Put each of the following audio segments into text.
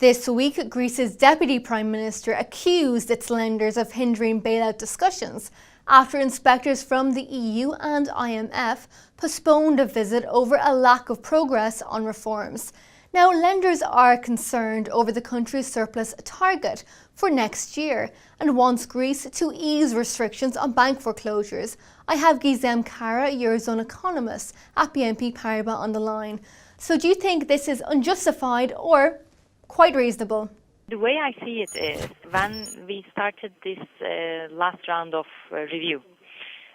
This week, Greece's Deputy Prime Minister accused its lenders of hindering bailout discussions after inspectors from the EU and IMF postponed a visit over a lack of progress on reforms. Now, lenders are concerned over the country's surplus target for next year and wants Greece to ease restrictions on bank foreclosures. I have Gizem Kara, eurozone economist at BNP Paribas, on the line. So do you think this is unjustified or quite reasonable? The way I see it is, when we started this last round of review,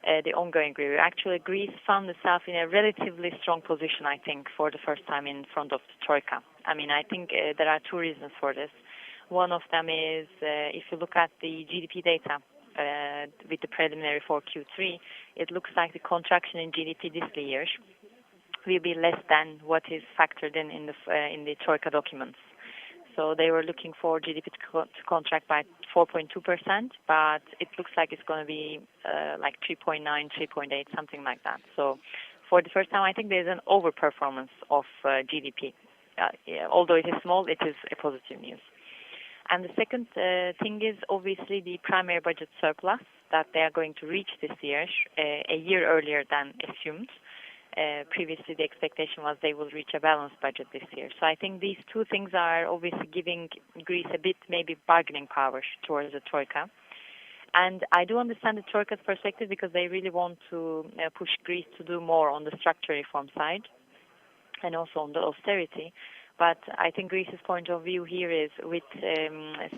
the ongoing review, actually Greece found itself in a relatively strong position, I think, for the first time in front of the Troika. I think there are two reasons for this. One of them is, if you look at the GDP data with the preliminary for Q3, it looks like the contraction in GDP this year will be less than what is factored in the Troika documents. So they were looking for GDP to contract by 4.2%, but it looks like it's going to be like 3.9, 3.8, something like that. So for the first time, I think there's an overperformance of GDP. Although it is small, it is a positive news. And the second thing is obviously the primary budget surplus that they are going to reach this year, a year earlier than assumed. Previously, the expectation was they will reach a balanced budget this year. So I think these two things are obviously giving Greece a bit maybe bargaining power towards the Troika. And I do understand the Troika's perspective because they really want to push Greece to do more on the structural reform side and also on the austerity. But I think Greece's point of view here is with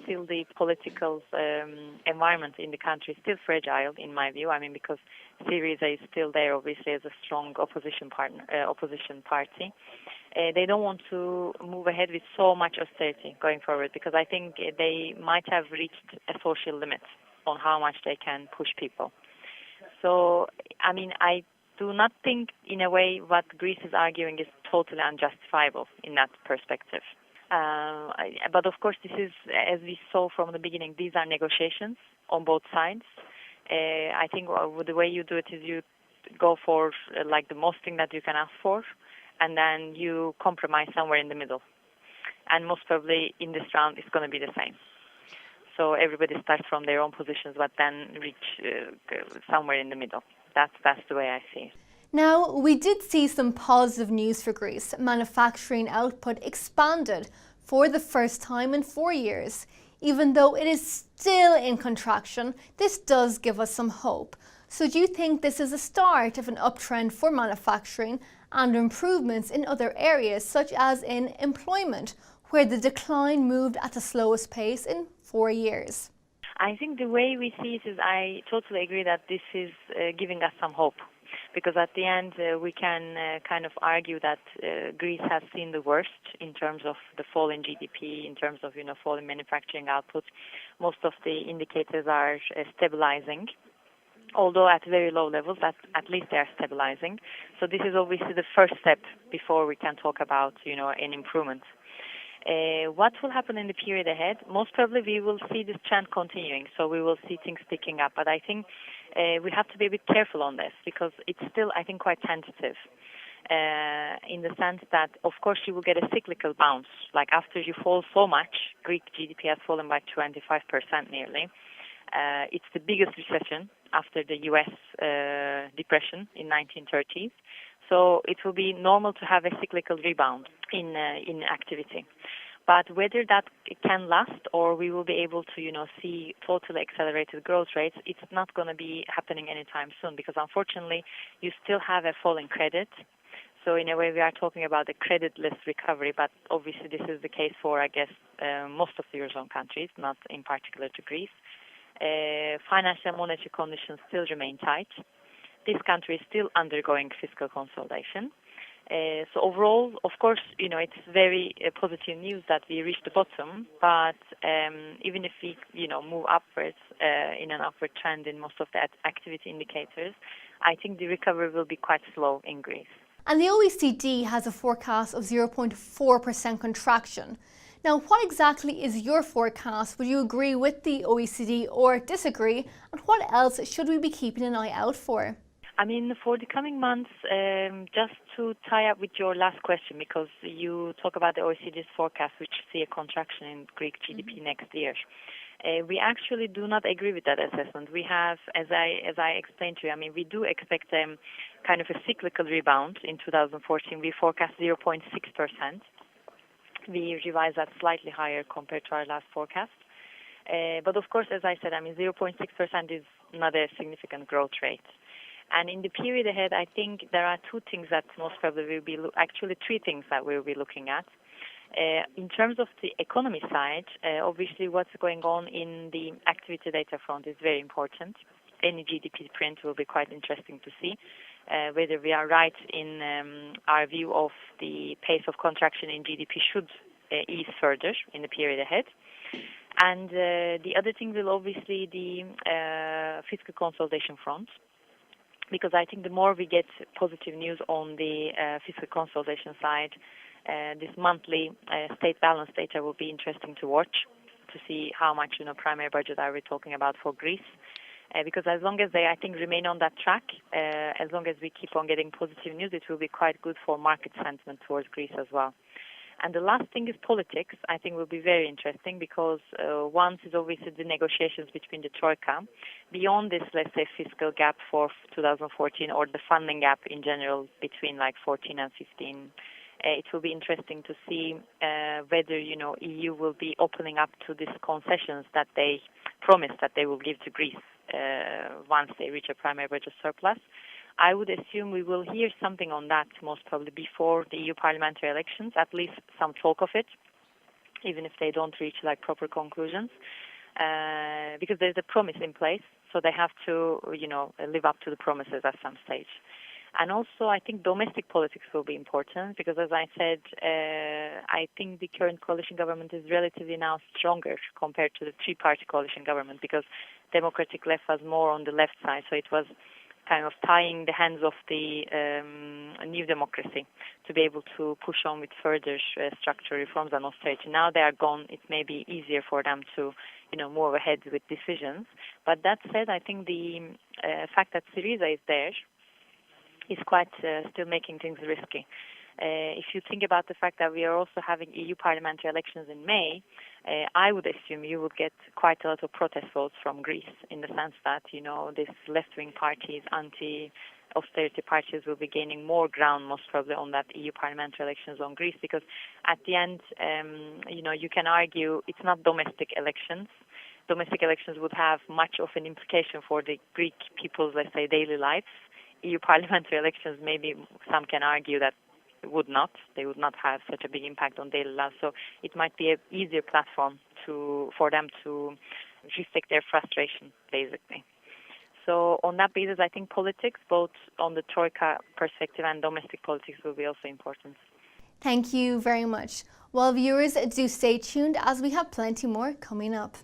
still the political environment in the country is still fragile, in my view. Because Syriza is still there, obviously, as a strong opposition party. They don't want to move ahead with so much austerity going forward because I think they might have reached a social limit on how much they can push people. So, I do not think, in a way, what Greece is arguing is totally unjustifiable in that perspective. But of course, this is, as we saw from the beginning, these are negotiations on both sides. I think the way you do it is you go for the most thing that you can ask for, and then you compromise somewhere in the middle. And most probably in this round, it's going to be the same. So everybody starts from their own positions, but then reach somewhere in the middle. That's the way I see it. Now, we did see some positive news for Greece. Manufacturing output expanded for the first time in 4 years. Even though it is still in contraction, this does give us some hope. So do you think this is a start of an uptrend for manufacturing and improvements in other areas, such as in employment, where the decline moved at the slowest pace in 4 years? I think the way we see it is I totally agree that this is giving us some hope. Because at the end, we can kind of argue that Greece has seen the worst in terms of the fall in GDP, in terms of fall in manufacturing output. Most of the indicators are stabilizing, although at very low levels. At least they are stabilizing. So this is obviously the first step before we can talk about an improvement. What will happen in the period ahead? Most probably we will see this trend continuing, so we will see things picking up. But I think we have to be a bit careful on this because it's still, I think, quite tentative in the sense that, of course, you will get a cyclical bounce. Like after you fall so much, Greek GDP has fallen by 25% nearly. It's the biggest recession after the U.S. depression in 1930s. So it will be normal to have a cyclical rebound in activity. But whether that can last or we will be able to, see totally accelerated growth rates, it's not going to be happening anytime soon because unfortunately you still have a fall in credit. So in a way we are talking about a creditless recovery, but obviously this is the case for, I guess, most of the eurozone countries, not in particular to Greece. Financial and monetary conditions still remain tight. This country is still undergoing fiscal consolidation. So overall, of course, it's very positive news that we reached the bottom. But even if we, move upwards in an upward trend in most of the activity indicators, I think the recovery will be quite slow in Greece. And the OECD has a forecast of 0.4% contraction. Now, what exactly is your forecast? Would you agree with the OECD or disagree? And what else should we be keeping an eye out for? I mean, for the coming months, just to tie up with your last question, because you talk about the OECD's forecast, which see a contraction in Greek GDP next year. We actually do not agree with that assessment. We have, as I explained to you, I mean, we do expect kind of a cyclical rebound in 2014. We forecast 0.6%. We revise that slightly higher compared to our last forecast. But of course, as I said, I mean, 0.6% is not a significant growth rate. And in the period ahead, I think there are two things that most probably will be, actually three things that we'll be looking at. In terms of the economy side, obviously what's going on in the activity data front is very important. Any GDP print will be quite interesting to see. Whether we are right in our view of the pace of contraction in GDP should ease further in the period ahead. And the other thing will obviously the fiscal consolidation front, because I think the more we get positive news on the fiscal consolidation side, this monthly state balance data will be interesting to watch, to see how much primary budget are we talking about for Greece. Because as long as they, I think, remain on that track, as long as we keep on getting positive news, it will be quite good for market sentiment towards Greece as well. And the last thing is politics. I think will be very interesting because once is obviously the negotiations between the Troika. Beyond this, let's say, fiscal gap for 2014 or the funding gap in general between like 14 and 15, it will be interesting to see whether, EU will be opening up to these concessions that they promised that they will give to Greece once they reach a primary budget surplus. I would assume we will hear something on that most probably before the EU parliamentary elections, at least some talk of it, even if they don't reach like proper conclusions, because there's a promise in place, so they have to, live up to the promises at some stage. And also, I think domestic politics will be important because, as I said, I think the current coalition government is relatively now stronger compared to the three-party coalition government because Democratic Left was more on the left side, so it was kind of tying the hands of the new democracy to be able to push on with further structural reforms and austerity. Now they are gone, it may be easier for them to, move ahead with decisions. But that said, I think the fact that Syriza is there is quite still making things risky. If you think about the fact that we are also having EU parliamentary elections in May, I would assume you would get quite a lot of protest votes from Greece in the sense that, these left-wing parties, anti-austerity parties will be gaining more ground most probably on that EU parliamentary elections on Greece because at the end, you can argue it's not domestic elections. Domestic elections would have much of an implication for the Greek people's, let's say, daily lives. EU parliamentary elections, maybe some can argue that they would not have such a big impact on daily life. So it might be an easier platform for them to reflect their frustration, basically. So on that basis, I think politics, both on the Troika perspective and domestic politics, will be also important. Thank you very much. Well, viewers, do stay tuned as we have plenty more coming up.